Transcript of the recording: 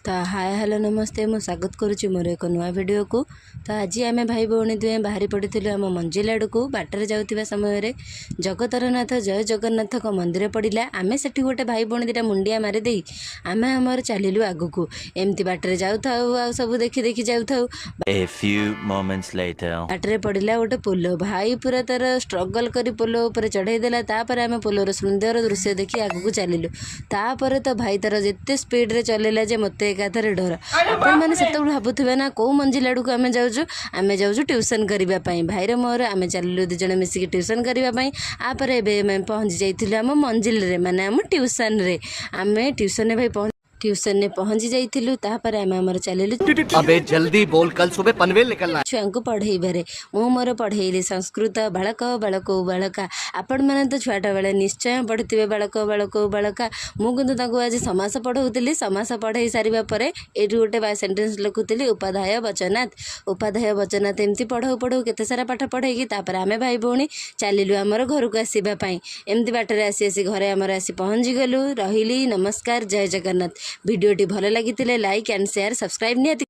तो hi hello नमस्ते मु स्वागत करुच्ची मोर एक नुआ वीडियो को। तो आज आम भाई भौणी दुए बाहरी पड़ू आम मंजिल आड़ को बाटर जाऊा समय जगतरनाथ जय जगन्नाथ मंदिर पड़ा आम से गोटे भाई भौणी दुटा मुंडिया मारिदे आम आमर चलू आग को एमती बाटर जाऊ सब देखी देखी जाऊ बाटर पड़ा गोटे पोल भाई पूरा तार स्ट्रगल कर पोल उपर चढ़ईदेला आम पोलर सुंदर दृश्य देखी आग को चलू तापर तो भाई तार जिते स्पीड रे चलेला जे मत एकाथरे डर आपण मैंने से भावुवे ना कौ मंजिल आड़ को आम जाऊँ ट्यूशन करने भाईर मोर आम चलू दिज मिसिक ट्यूशन करने आपर एवं पहुँची जाइए आम मंजिल रे माने आम ट्यूशन रे आम ट्यूशन भाई ट्यूशन ने पहुंची जाइलु तापर आम आमर चलू अबे जल्दी बोल कल सुबह पनवेल निकलना छुआ को पढ़ेबारे मु मोर पढ़ेली संस्कृत बालक बालको बालका आपण मैंने तो छुआटा बेले निश्चय पढ़ुवे बालक बालको बालका मुझे आज समास पढ़ाऊली समास पढ़ाई सारा पर ये गोटे सेन्टेन्स लिखुली उपाध्याय वचनाथ एमती पढ़ाऊ पढ़ाऊ केते सारा पाठ पढ़ेगी तापर आम भाई भौणी चलू आमर घर को आसवाई एमती बाटर आसी आसी घरे आमर आसी पहुँची गलु रही नमस्कार जय जगन्नाथ। वीडियोटी भल लगी लाइक एंड शेयर सब्सक्राइब नियति।